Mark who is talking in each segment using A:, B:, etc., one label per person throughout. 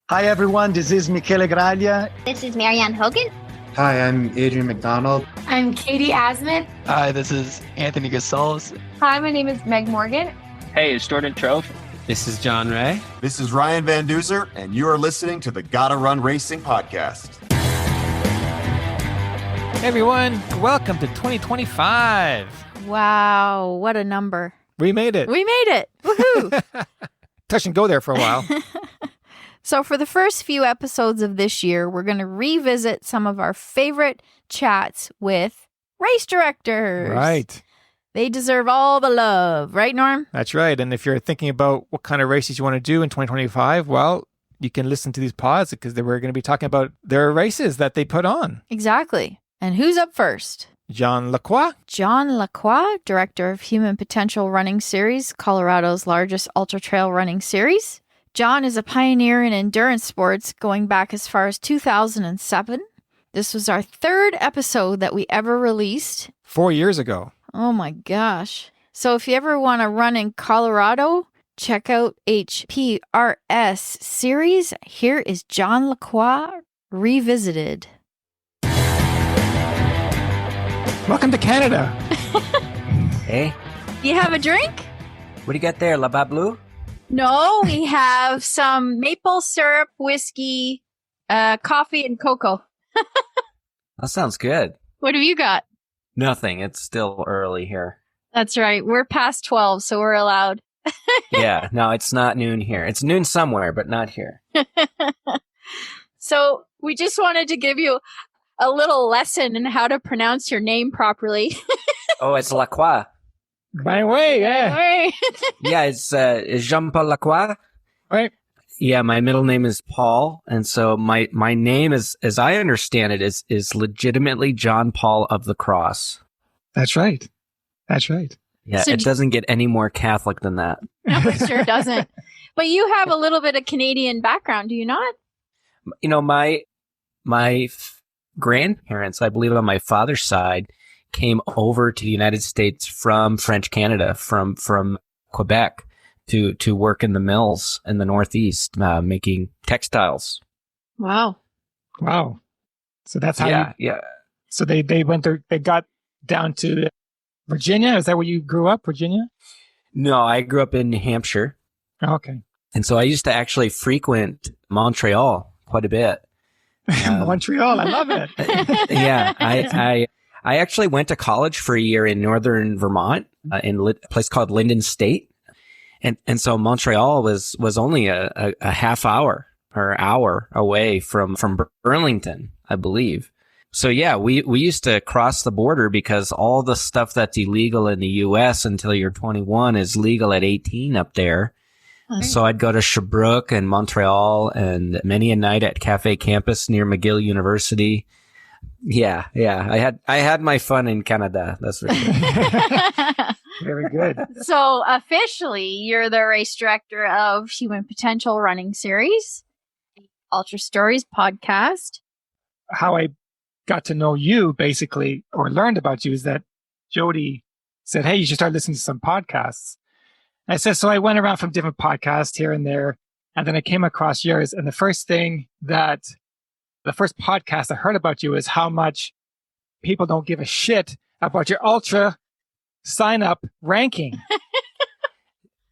A: Hi, everyone. This is Michele Graglia.
B: This is Marianne Hogan.
C: Hi, I'm Adrian McDonald.
D: I'm Katie Asmith.
E: Hi, this is Anthony Gasals.
D: Hi, my name is Meg Morgan.
F: Hey, it's Jordan Trove.
G: This is John Ray.
H: This is Ryan Van Duzer, and you are listening to the Gotta Run Racing Podcast.
G: Hey everyone, welcome to 2025.
I: Wow, what a number.
G: We made it.
I: We made it. Woohoo.
G: Touch and go there for a while.
I: So for the first few episodes of this year, we're going to revisit some of our favorite chats with race directors.
G: Right.
I: They deserve all the love. Right, Norm?
G: That's right. And if you're thinking about what kind of races you want to do in 2025, well, you can listen to these pods because we're going to be talking about their races that they put on.
I: Exactly. And who's up first?
G: John Lacroix.
I: John Lacroix, director of Human Potential Running Series, Colorado's largest ultra-trail running series. John is a pioneer in endurance sports going back as far as 2007. This was our third episode that we ever released.
G: 4 years ago.
I: Oh my gosh. So if you ever want to run in Colorado, check out HPRS series. Here is John Lacroix Revisited.
G: Welcome to Canada.
J: Hey.
I: Do you have a drink?
J: What do you got there, La Bablu?
I: No, we have some maple syrup, whiskey, coffee, and cocoa.
J: That sounds good.
I: What have you got?
J: Nothing. It's still early here.
I: That's right. We're past 12, so we're allowed.
J: Yeah. No, it's not noon here. It's noon somewhere, but not here.
I: So we just wanted to give you a little lesson in how to pronounce your name properly.
J: Oh, it's Lacroix.
G: By the way, yeah.
J: Yeah, it's Jean-Paul Lacroix.
G: Right.
J: Yeah, my middle name is Paul, and so my name is, as I understand it, is legitimately John Paul of the Cross.
G: That's right. That's right.
J: Yeah,
I: So
J: it doesn't get any more Catholic than that.
I: No, it sure doesn't. But you have a little bit of Canadian background, do you not?
J: You know, my grandparents, I believe on my father's side, came over to the United States from French Canada, from Quebec, to work in the mills in the Northeast, making textiles.
I: Wow.
G: Wow. So that's how
J: Yeah.
G: So they got down to Virginia. Is that where you grew up, Virginia?
J: No, I grew up in New Hampshire.
G: Okay.
J: And so I used to actually frequent Montreal quite a bit.
G: Montreal, I love it.
J: Yeah, I actually went to college for a year in northern Vermont, in a place called Linden State. And so Montreal was only a half hour or hour away from Burlington, I believe. So yeah, we used to cross the border because all the stuff that's illegal in the US until you're 21 is legal at 18 up there. Okay. So I'd go to Sherbrooke and Montreal and many a night at Cafe Campus near McGill University. Yeah. I had my fun in Canada. That's for sure.
G: Very good.
I: So officially, you're the race director of Human Potential Running Series, the Ultra Stories podcast.
G: How I got to know you, basically, or learned about you, is that Jody said, "Hey, you should start listening to some podcasts." And I said, so I went around from different podcasts here and there, and then I came across yours. And the first podcast I heard about you is how much people don't give a shit about your ultra sign-up ranking.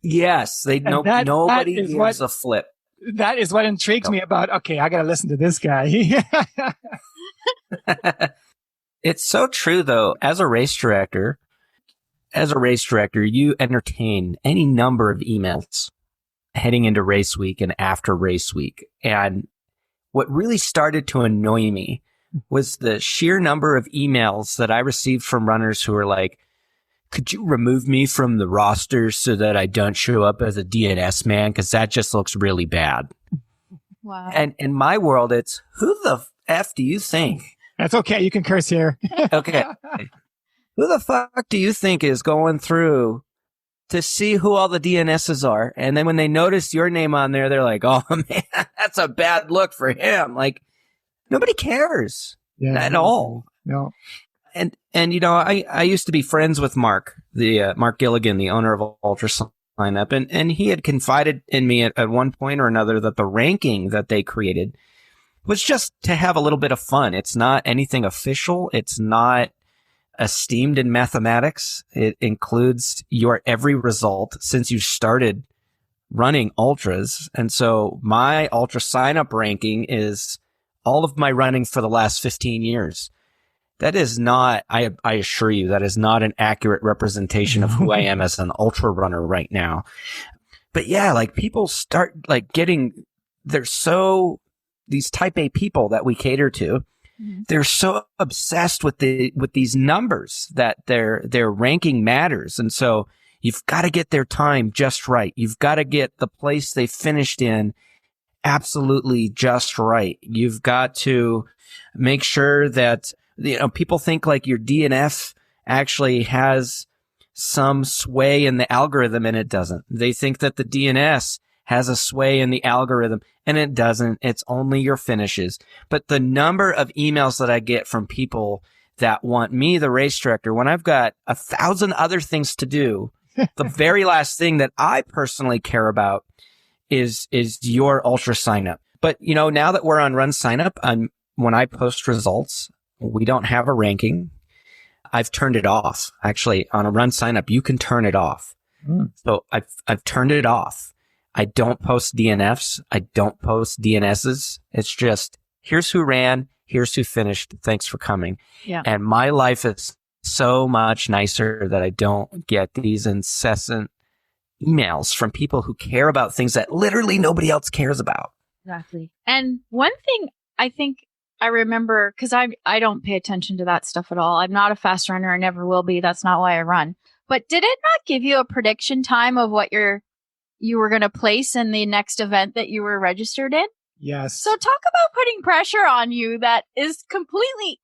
J: Yes, nobody gives a flip.
G: That is what intrigues me about, okay, I got to listen to this guy.
J: It's so true, though. As a race director, you entertain any number of emails heading into race week and after race week. And what really started to annoy me was the sheer number of emails that I received from runners who were like, could you remove me from the roster so that I don't show up as a DNS man? Because that just looks really bad.
I: Wow.
J: And in my world, it's, who the F do you think?
G: That's okay. You can curse here.
J: Okay. Who the fuck do you think is going through to see who all the DNSs are? And then when they notice your name on there, they're like, oh man, that's a bad look for him. Like, nobody cares at all.
G: No.
J: And you know, I used to be friends with Mark Gilligan, the owner of Ultrasign. lineup. And he had confided in me at one point or another that the ranking that they created was just to have a little bit of fun. It's not anything official. It's not esteemed in mathematics. It includes your every result since you started running ultras. And so my ultra sign-up ranking is all of my running for the last 15 years. That is not, I assure you, that is not an accurate representation of who I am as an ultra runner right now. But yeah, like people start like getting, these type A people that we cater to, they're so obsessed with these numbers that their ranking matters. And so you've got to get their time just right. You've got to get the place they finished in absolutely just right. You've got to make sure that, people think like your DNF actually has some sway in the algorithm, and it doesn't. They think that the DNS has a sway in the algorithm, and it doesn't. It's only your finishes. But the number of emails that I get from people that want me, the race director, when I've got 1,000 other things to do, the very last thing that I personally care about is your ultra sign up. But, now that we're on Run Sign Up, when I post results, we don't have a ranking. I've turned it off. Actually, on a Run Sign Up, you can turn it off. So I've turned it off. I don't post DNFs. I don't post DNSs. It's just, here's who ran. Here's who finished. Thanks for coming.
I: Yeah.
J: And my life is so much nicer that I don't get these incessant emails from people who care about things that literally nobody else cares about.
I: Exactly. And one thing I think I remember, because I don't pay attention to that stuff at all. I'm not a fast runner. I never will be. That's not why I run. But did it not give you a prediction time of what you were going to place in the next event that you were registered in?
G: Yes.
I: So talk about putting pressure on you that is completely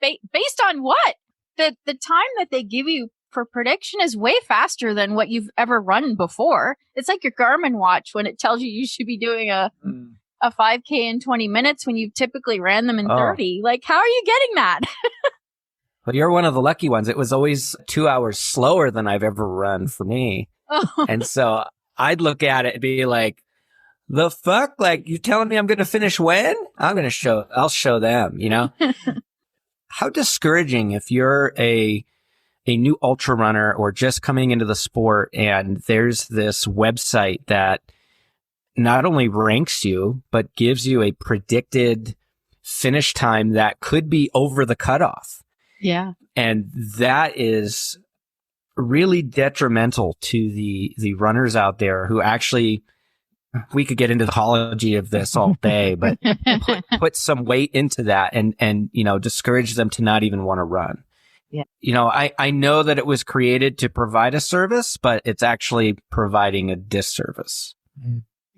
I: based on what? The time that they give you for prediction is way faster than what you've ever run before. It's like your Garmin watch when it tells you should be doing a 5K in 20 minutes when you've typically ran them in 30. Like, how are you getting that?
J: Well, you're one of the lucky ones. It was always 2 hours slower than I've ever run for me. And so I'd look at it and be like, the fuck? Like, you telling me I'm going to finish when? I'll show them, How discouraging if you're a new ultra runner or just coming into the sport and there's this website that not only ranks you, but gives you a predicted finish time that could be over the cutoff.
I: Yeah.
J: And that is really detrimental to the runners out there who actually, we could get into the psychology of this all day, but put some weight into that and discourage them to not even want to run.
I: Yeah.
J: I know that it was created to provide a service, but it's actually providing a disservice.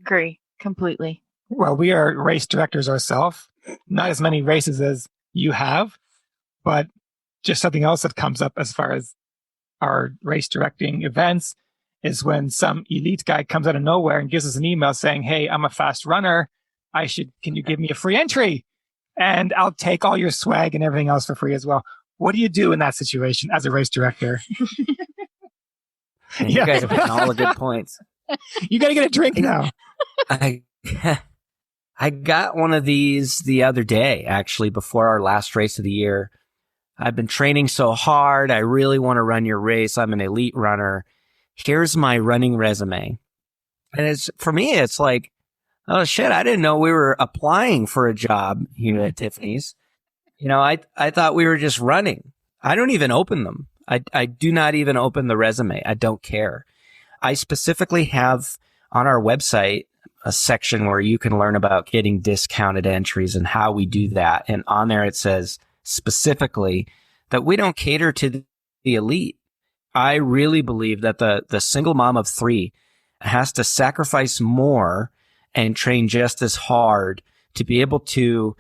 I: Agree completely.
G: Well, we are race directors ourselves. Not as many races as you have, but just something else that comes up as far as our race directing events is when some elite guy comes out of nowhere and gives us an email saying, "Hey, I'm a fast runner. Can you give me a free entry? And I'll take all your swag and everything else for free as well." What do you do in that situation as a race director?
J: You guys have hitting all the good points.
G: You got to get a drink now.
J: I got one of these the other day, actually, before our last race of the year. I've been training so hard. I really want to run your race. I'm an elite runner. Here's my running resume. And for me, it's like, oh shit, I didn't know we were applying for a job here at Tiffany's. I thought we were just running. I don't even open them. I do not even open the resume. I don't care. I specifically have on our website a section where you can learn about getting discounted entries and how we do that. And on there it says specifically that we don't cater to the elite. I really believe that the single mom of 3 has to sacrifice more and train just as hard to be able to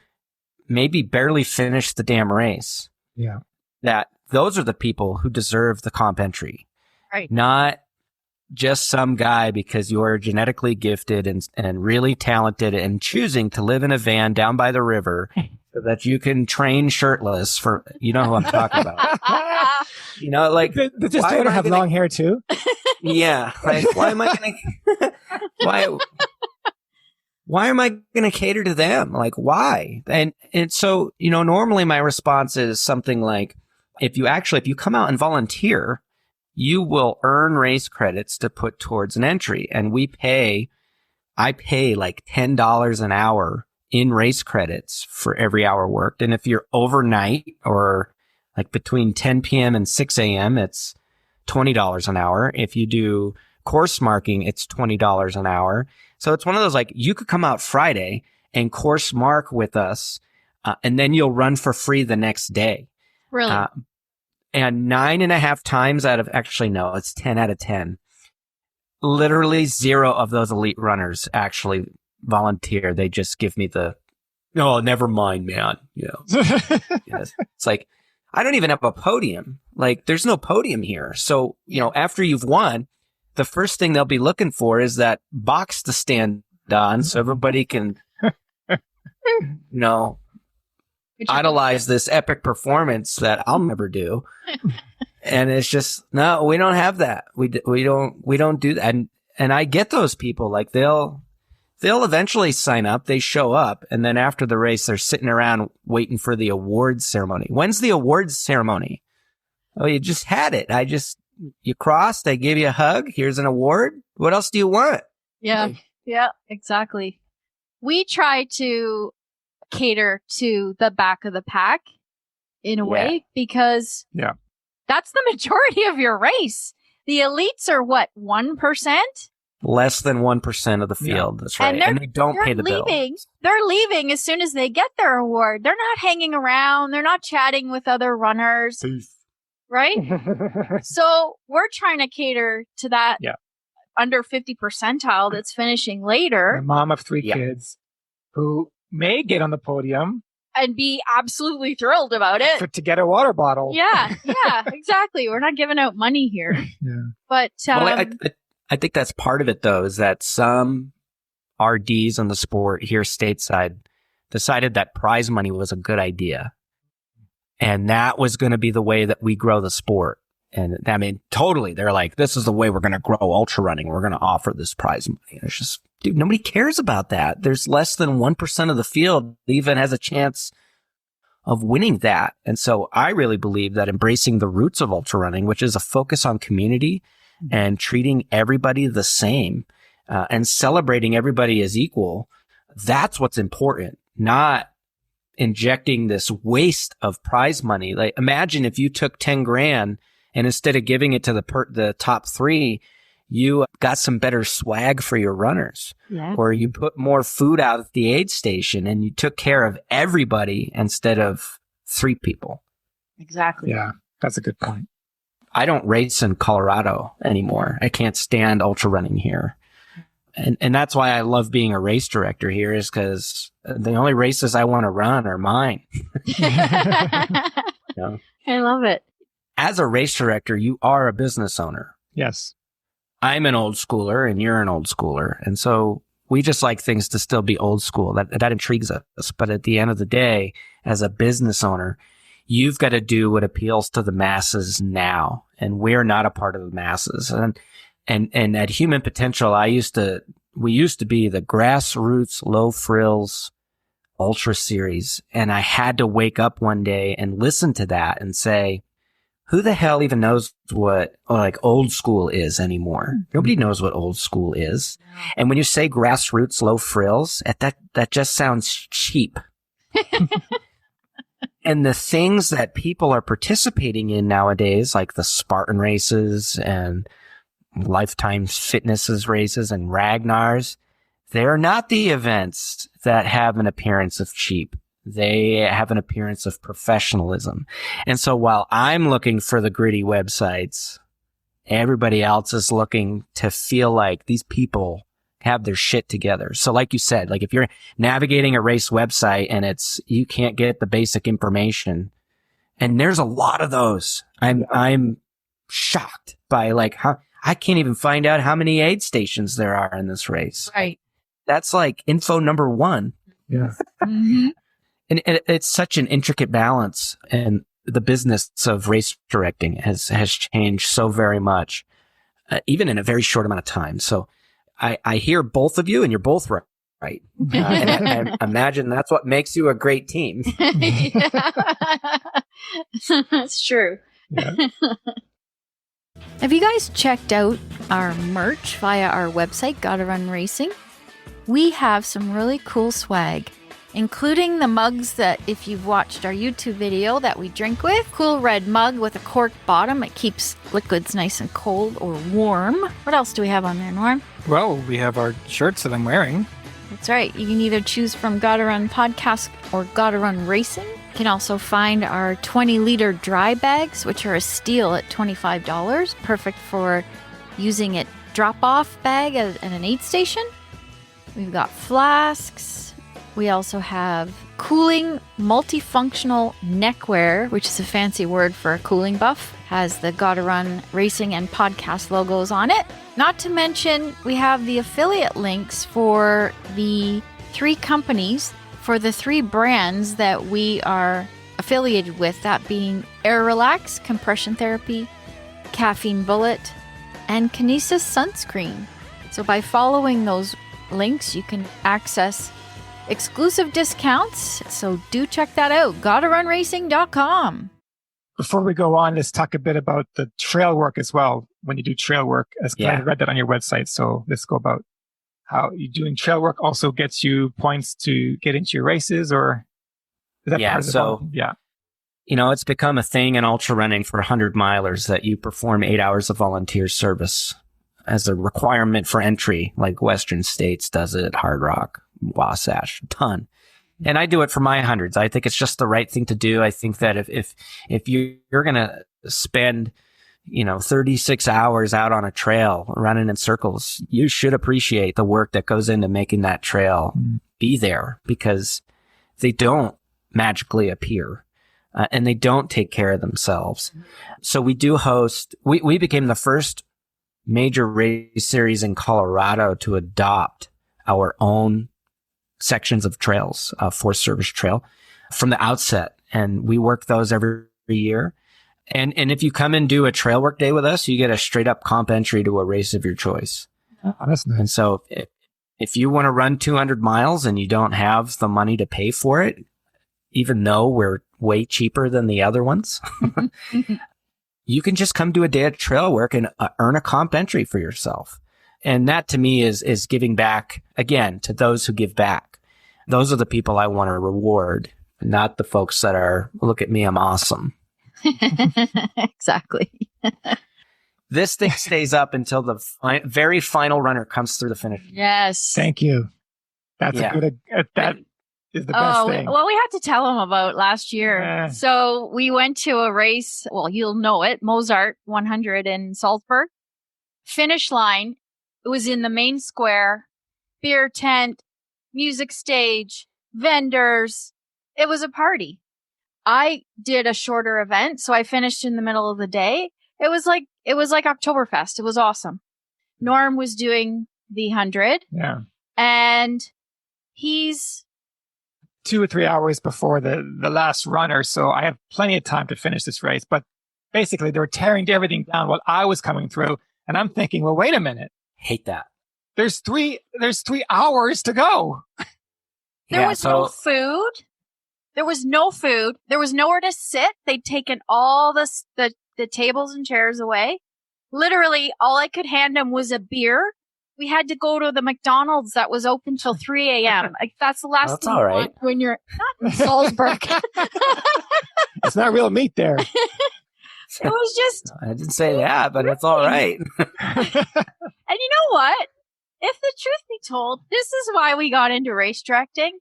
J: maybe barely finish the damn race.
G: Yeah.
J: That those are the people who deserve the comp entry.
I: Right.
J: Not just some guy because you're genetically gifted and really talented and choosing to live in a van down by the river so that you can train shirtless for, you know who I'm talking about. You know, like,
G: Does this daughter have long hair too?
J: Yeah. Like, why am I going to, why am I going to cater to them? Like, why? And so, you know, normally my response is something like, if you come out and volunteer, you will earn race credits to put towards an entry. And I pay like $10 an hour in race credits for every hour worked. And if you're overnight or like between 10 p.m. and 6 a.m., it's $20 an hour. If you do course marking, it's $20 an hour. So it's one of those, like, you could come out Friday and course mark with us, and then you'll run for free the next day.
I: Really?
J: And 9.5 times out of, actually, no, it's 10 out of 10. Literally 0 of those elite runners actually volunteer. They just give me oh, never mind, man. You know, yes. It's like, I don't even have a podium. Like, there's no podium here. So, you know, after you've won, the first thing they'll be looking for is that box to stand on so everybody can, you know, idolize this epic performance that I'll never do. And it's just, no, we don't have that. We don't do that. And I get those people, like, they'll eventually sign up, they show up, and then after the race, they're sitting around waiting for the awards ceremony. When's the awards ceremony? Oh, you just had it. You crossed, I gave you a hug. Here's an award. What else do you want?
I: Yeah. Yeah, exactly. We try to cater to the back of the pack in a way, because that's the majority of your race. The elites are what, 1%?
J: Less than 1% of the field. Yeah. That's right. And they don't pay the bills.
I: They're leaving as soon as they get their award. They're not hanging around. They're not chatting with other runners.
C: Peace.
I: Right? So we're trying to cater to that under 50 percentile that's finishing later.
G: A mom of 3 kids who may get on the podium
I: and be absolutely thrilled about it.
G: To get a water bottle.
I: Yeah, exactly. We're not giving out money here. But
J: I think that's part of it, though, is that some RDs in the sport here stateside decided that prize money was a good idea. And that was going to be the way that we grow the sport. And I mean, totally. They're like, this is the way we're going to grow ultra running. We're going to offer this prize money. And it's just, dude, nobody cares about that. There's less than 1% of the field that even has a chance of winning that. And so I really believe that embracing the roots of ultra running, which is a focus on community and treating everybody the same, and celebrating everybody as equal, that's what's important, not injecting this waste of prize money. Like, imagine if you took 10 grand and instead of giving it to the top 3, you got some better swag for your runners, or you put more food out at the aid station and you took care of everybody instead of 3 people.
I: Exactly.
G: Yeah, that's a good point.
J: I don't race in Colorado anymore. I can't stand ultra running here. And that's why I love being a race director here, is because the only races I want to run are mine.
I: I love it.
J: As a race director, you are a business owner.
G: Yes.
J: I'm an old schooler and you're an old schooler. And so we just like things to still be old school. That intrigues us. But at the end of the day, as a business owner, you've got to do what appeals to the masses now. And we're not a part of the masses. And at Human Potential, we used to be the grassroots, low frills ultra series. And I had to wake up one day and listen to that and say, who the hell even knows what like old school is anymore? Nobody knows what old school is. And when you say grassroots, low frills, that just sounds cheap. And the things that people are participating in nowadays, like the Spartan races and Lifetime Fitnesses races and Ragnar's, they're not the events that have an appearance of cheap. They have an appearance of professionalism. And so while I'm looking for the gritty websites, everybody else is looking to feel like these people have their shit together. So like you said, like if you're navigating a race website and you can't get the basic information, and there's a lot of those, I'm shocked by like how I can't even find out how many aid stations there are in this race.
I: Right.
J: That's like info number 1.
G: Yeah.
J: it's such an intricate balance, and the business of race directing has changed so very much, even in a very short amount of time. So I hear both of you, and you're both right. And I imagine that's what makes you a great team.
D: That's true.
G: Yeah.
I: Have you guys checked out our merch via our website, GottaRun Racing? We have some really cool swag, including the mugs that, if you've watched our YouTube video, that we drink with. Cool red mug with a cork bottom. It keeps liquids nice and cold or warm. What else do we have on there, Norm?
G: Well, we have our shirts that I'm wearing.
I: That's right. You can either choose from GottaRunPodcast or GottaRun Racing. You can also find our 20-liter dry bags, which are a steal at $25. Perfect for using at drop-off bag at an aid station. We've got flasks. We also have cooling multifunctional neckwear, which is a fancy word for a cooling buff. Has the GottaRun Racing and podcast logos on it. Not to mention, we have the affiliate links for the 3 companies, for the 3 brands that we are affiliated with, that being Air Relax, Compression Therapy, Caffeine Bullet, and Kinesis Sunscreen. So by following those links, you can access exclusive discounts. So do check that out, GottaRunRacing.com.
G: Before we go on, let's talk a bit about the trail work as well. When you do trail work, as I read that on your website. So let's go about how you doing trail work also gets you points to get into your races, or is that part of the problem? Yeah.
J: You know, it's become a thing in ultra running for 100 milers that you perform 8 hours of volunteer service as a requirement for entry, like Western States does it, Hard Rock, Wasatch, a ton. And I do it for my hundreds. I think it's just the right thing to do. I think that if you're going to spend, 36 hours out on a trail running in circles, you should appreciate the work that goes into making that trail be there, because they don't magically appear. And they don't take care of themselves. So we do host, we became the first major race series in Colorado to adopt our own sections of trails, Forest Service Trail, from the outset. And we work those every year. And if you come and do a trail work day with us, you get a straight up comp entry to a race of your choice.
G: Oh, that's nice.
J: And so if you want to run 200 miles and you don't have the money to pay for it, even though we're way cheaper than the other ones, you can just come do a day of trail work and earn a comp entry for yourself. And that to me is giving back, again, to those who give back. Those are the people I want to reward, not the folks that are, look at me, I'm awesome.
I: Exactly.
J: This thing stays up until the very final runner comes through the finish.
D: Yes.
G: Thank you. That's a good, that is the best thing.
D: Well, we had to tell him about last year.
G: Yeah.
D: So we went to a race. Well, you'll know it. Mozart 100 in Salzburg. Finish line. It was in the main square. Beer tent, music stage, vendors. It was a party. I did a shorter event, so I finished in the middle of the day. It was like Oktoberfest. It was awesome. Norm was doing the 100.
G: Yeah.
D: And he's
G: 2 or 3 hours before the last runner, so I have plenty of time to finish this race. But basically, they were tearing everything down while I was coming through, and I'm thinking, well, wait a minute.
J: Hate that.
G: There's 3 hours to go.
D: There was no food. There was no food. There was nowhere to sit. They'd taken all the tables and chairs away. Literally, all I could hand them was a beer. We had to go to the McDonald's that was open till 3 a.m. Like, that's the last thing you want when you're not in Salzburg.
G: It's not real meat there.
D: It was just...
J: I didn't say that, but it's all right.
D: And you know what? If the truth be told, this is why we got into race directing.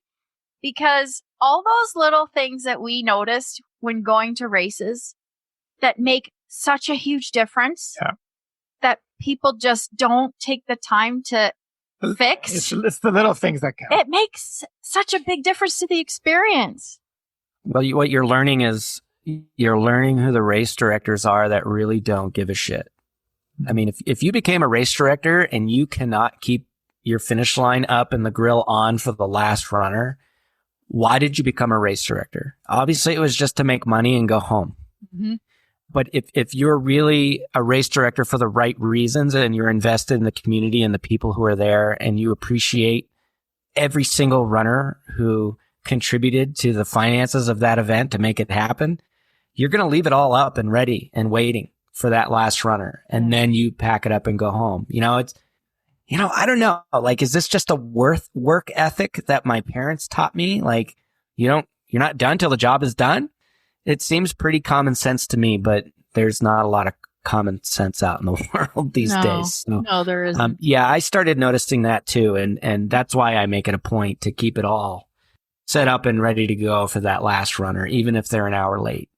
D: Because all those little things that we noticed when going to races that make such a huge difference that people just don't take the time to fix.
G: It's the little things that count.
D: It makes such a big difference to the experience.
J: Well, what you're learning is you're learning who the race directors are that really don't give a shit. I mean, if you became a race director and you cannot keep your finish line up and the grill on for the last runner, why did you become a race director? Obviously, it was just to make money and go home.
D: Mm-hmm.
J: But if you're really a race director for the right reasons and you're invested in the community and the people who are there and you appreciate every single runner who contributed to the finances of that event to make it happen, you're going to leave it all up and ready and waiting for that last runner. And then you pack it up and go home. I don't know. Like, is this just a work ethic that my parents taught me? Like, you're not done till the job is done. It seems pretty common sense to me, but there's not a lot of common sense out in the world these days. So,
D: no, there isn't.
J: I started noticing that too. And that's why I make it a point to keep it all set up and ready to go for that last runner, even if they're an hour late.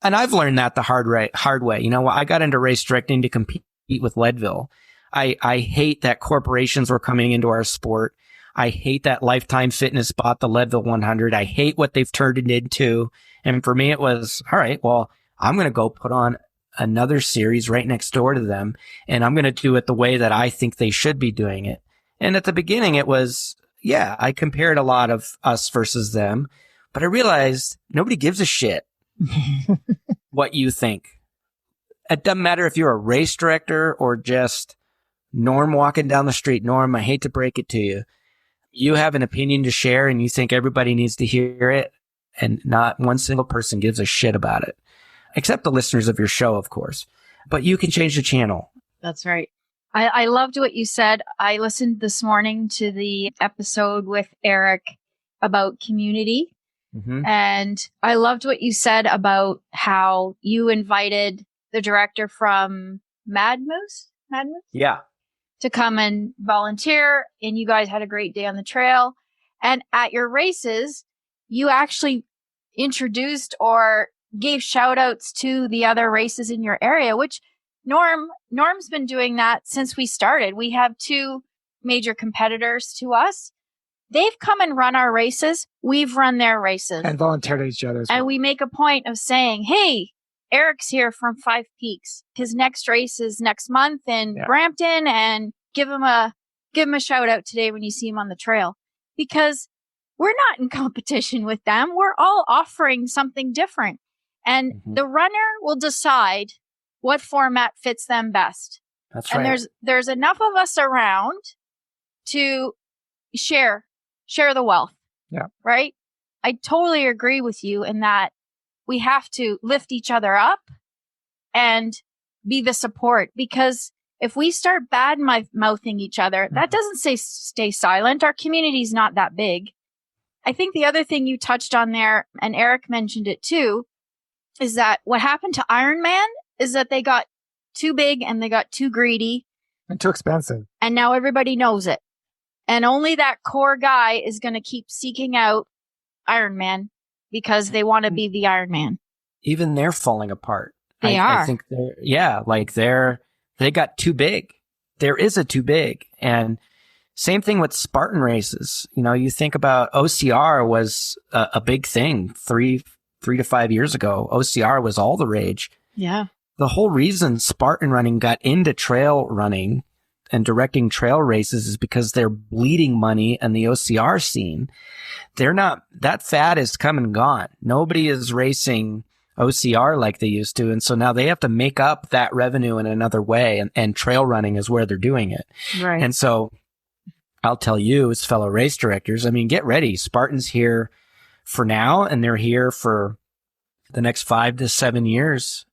J: And I've learned that the hard way. I got into race directing to compete with Leadville. I hate that corporations were coming into our sport. I hate that Lifetime Fitness bought the Leadville 100. I hate what they've turned it into. And for me, it was, all right, well, I'm going to go put on another series right next door to them. And I'm going to do it the way that I think they should be doing it. And at the beginning, it was, I compared a lot of us versus them. But I realized nobody gives a shit what you think. It doesn't matter if you're a race director or just Norm walking down the street. Norm, I hate to break it to you. You have an opinion to share and you think everybody needs to hear it, and not one single person gives a shit about it, except the listeners of your show, of course. But you can change the channel.
D: That's right. I loved what you said. I listened this morning to the episode with Eric about community.
J: Mm-hmm.
D: And I loved what you said about how you invited the director from Mad Moose?
J: Yeah.
D: To come and volunteer, and you guys had a great day on the trail. And at your races, you actually introduced or gave shout outs to the other races in your area, which Norm's been doing that since we started. We have 2 major competitors to us. They've come and run our races. We've run their races.
G: And volunteered each other.
D: And we make a point of saying, hey, Eric's here from Five Peaks. His next race is next month in Brampton, and give him a shout out today when you see him on the trail, because we're not in competition with them. We're all offering something different, and the runner will decide what format fits them best.
J: That's right.
D: And there's enough of us around to share the wealth.
G: Yeah.
D: Right? I totally agree with you in that we have to lift each other up and be the support, because if we start bad mouthing each other, that doesn't say stay silent. Our community's not that big. I think the other thing you touched on there, and Eric mentioned it too, is that what happened to Ironman is that they got too big and they got too greedy.
G: And too expensive.
D: And now everybody knows it. And only that core guy is going to keep seeking out Ironman because they want to be the Ironman.
J: Even they're falling apart.
D: They are.
J: I think they got too big. There is a too big. And same thing with Spartan races. You think about OCR was a big thing 3 to 5 years ago. OCR was all the rage.
D: Yeah.
J: The whole reason Spartan running got into trail running and directing trail races is because they're bleeding money and the OCR scene. That fad is come and gone. Nobody is racing OCR like they used to. And so now they have to make up that revenue in another way. And trail running is where they're doing it.
D: Right.
J: And so I'll tell you, as fellow race directors, get ready. Spartan's here for now, and they're here for the next 5 to 7 years.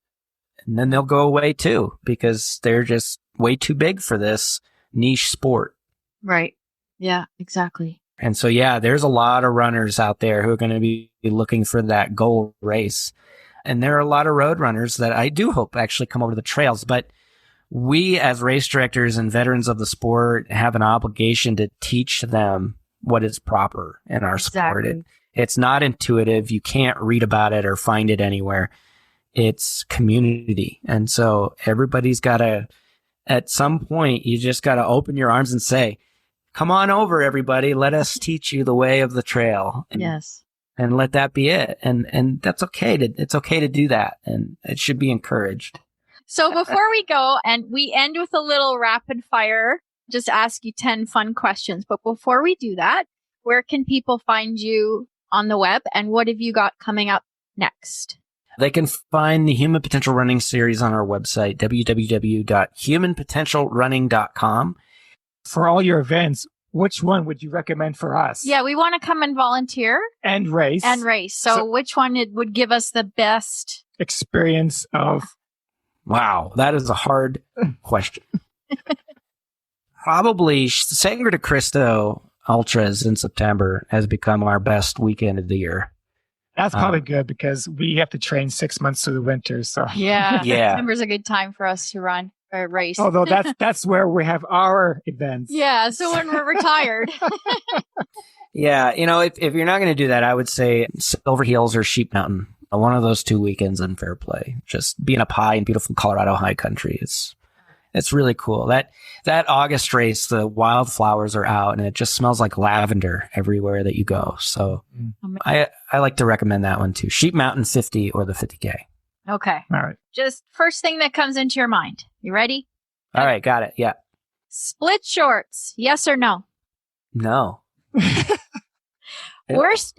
J: And then they'll go away too, because they're just way too big for this niche sport.
D: Right. Yeah, exactly.
J: And so, there's a lot of runners out there who are going to be looking for that goal race. And there are a lot of road runners that I do hope actually come over to the trails. But we as race directors and veterans of the sport have an obligation to teach them what is proper in our sport. It's not intuitive. You can't read about it or find it anywhere. It's community. And so everybody's got to, at some point, you just got to open your arms and say, come on over, everybody. Let us teach you the way of the trail.
D: Yes.
J: And let that be it. And that's okay. It's okay to do that. And it should be encouraged.
D: So before we go, and we end with a little rapid fire, just ask you 10 fun questions. But before we do that, where can people find you on the web. And what have you got coming up next?
J: They can find the Human Potential Running series on our website, www.humanpotentialrunning.com.
G: For all your events, which one would you recommend for us?
D: Yeah, we want to come and volunteer.
G: And race.
D: So which one would give us the best
G: experience of...
J: Wow, that is a hard question. Probably Sangre de Cristo Ultras in September has become our best weekend of the year.
G: That's probably good because we have to train 6 months through the winter. So
D: yeah. September's a good time for us to run or race.
G: Although that's where we have our events.
D: Yeah, so when we're retired.
J: Yeah, if you're not going to do that, I would say Silver Heels or Sheep Mountain. One of those 2 weekends in Fairplay. Just being up high in beautiful Colorado high country. It's really cool. That August race, the wildflowers are out and it just smells like lavender everywhere that you go. So I like to recommend that one too. Sheep Mountain 50 or the 50K.
D: Okay.
G: All right.
D: Just first thing that comes into your mind. You ready?
J: All right. Got it. Yeah.
D: Split shorts. Yes or no?
J: No.
D: Worst.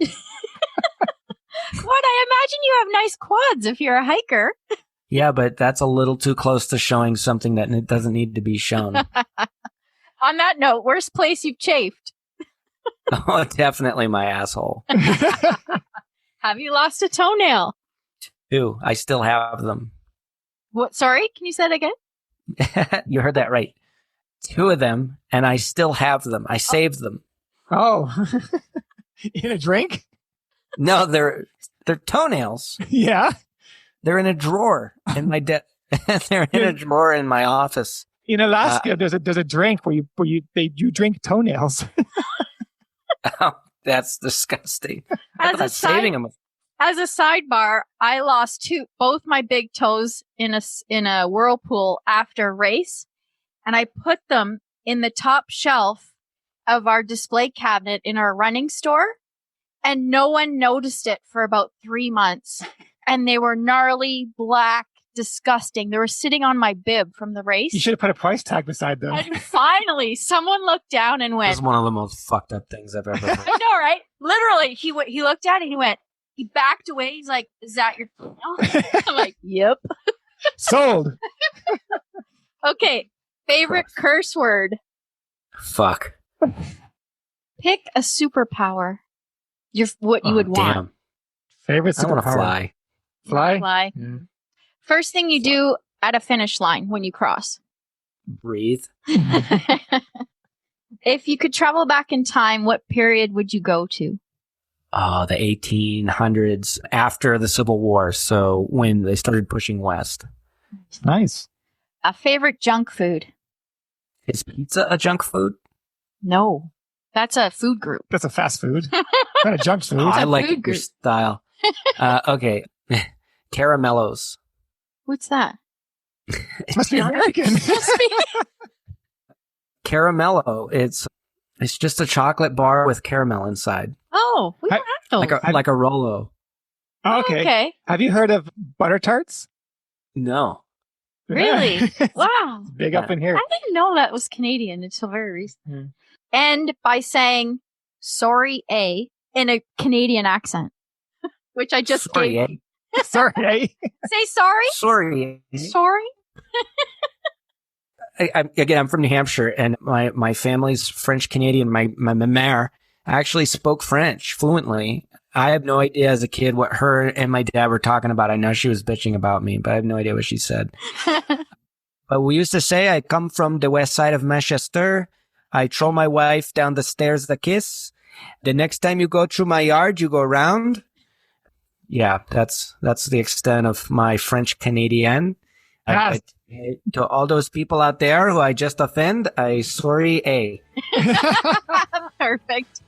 D: What? I imagine you have nice quads if you're a hiker.
J: Yeah, but that's a little too close to showing something that it doesn't need to be shown.
D: On that note, worst place you've chafed?
J: Oh, definitely my asshole.
D: Have you lost a toenail?
J: 2. I still have them.
D: What? Sorry, can you say that again?
J: You heard that right. 2 of them, and I still have them. I saved them.
G: Oh, in a drink?
J: No, they're toenails.
G: Yeah.
J: They're in a drawer in my they're in a drawer in my office.
G: In Alaska, there's a drink where you drink toenails.
J: Oh, that's disgusting.
D: As a sidebar, I lost both my big toes in a whirlpool after a race, and I put them in the top shelf of our display cabinet in our running store, and no one noticed it for about 3 months. And they were gnarly, black, disgusting. They were sitting on my bib from the race.
G: You should have put a price tag beside them.
D: And finally, someone looked down and went...
J: This is one of the most fucked up things I've ever heard.
D: I know, right? Literally, he looked at it, he backed away. He's like, is that your toenail? I'm like, yep.
G: Sold.
D: Okay, favorite curse word.
J: Fuck.
D: Pick a superpower. What you would want.
J: Damn.
G: Favorite superpower.
J: I want to fly.
G: Fly?
D: Yeah. First thing you do at a finish line when you cross.
J: Breathe.
D: If you could travel back in time, what period would you go to?
J: Oh, the 1800s after the Civil War. So when they started pushing west.
G: Nice.
D: A favorite junk food?
J: Is pizza a junk food?
D: No. That's a food group.
G: That's a fast food. Not a junk food.
J: Oh, I like
D: food
J: your
D: group.
J: style. Okay. Caramellos.
D: What's that?
G: Must be American.
J: Caramello. It's just a chocolate bar with caramel inside.
D: Oh, we don't have those.
J: Like a Rolo.
G: Okay. Have you heard of butter tarts?
J: No.
D: Really? Wow.
G: Big up in here.
D: I didn't know that was Canadian until very recently. End by saying sorry, in a Canadian accent, which I just gave.
G: Sorry.
D: Say sorry?
J: Sorry.
D: Sorry?
J: I'm from New Hampshire, and my family's French Canadian. My mère actually spoke French fluently. I have no idea as a kid what her and my dad were talking about. I know she was bitching about me, but I have no idea what she said. But we used to say, I come from the west side of Manchester. I throw my wife down the stairs the kiss. The next time you go through my yard, you go round. Yeah, that's the extent of my French Canadian. To all those people out there who I just offend, I sorry,
D: Perfect.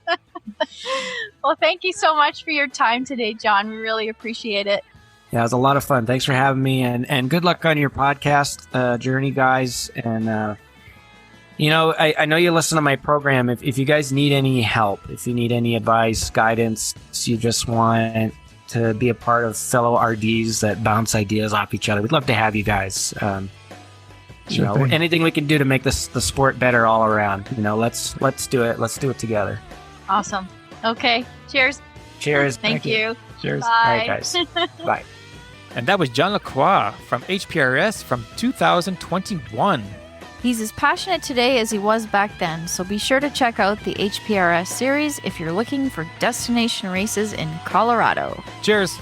D: Well, thank you so much for your time today, John. We really appreciate it.
J: Yeah, it was a lot of fun. Thanks for having me, and good luck on your podcast journey, guys. And I know you listen to my program. If you guys need any help, if you need any advice, guidance, you just want to be a part of fellow RDs that bounce ideas off each other, we'd love to have you guys. Anything we can do to make the sport better all around. Let's do it. Let's do it together.
D: Awesome. Okay. Cheers.
J: Cheers.
D: Thank you.
G: Cheers.
D: Bye.
J: All right, guys. Bye.
B: And that was John Lacroix from HPRS from 2021.
I: He's as passionate today as he was back then, so be sure to check out the HPRS series if you're looking for destination races in Colorado.
B: Cheers.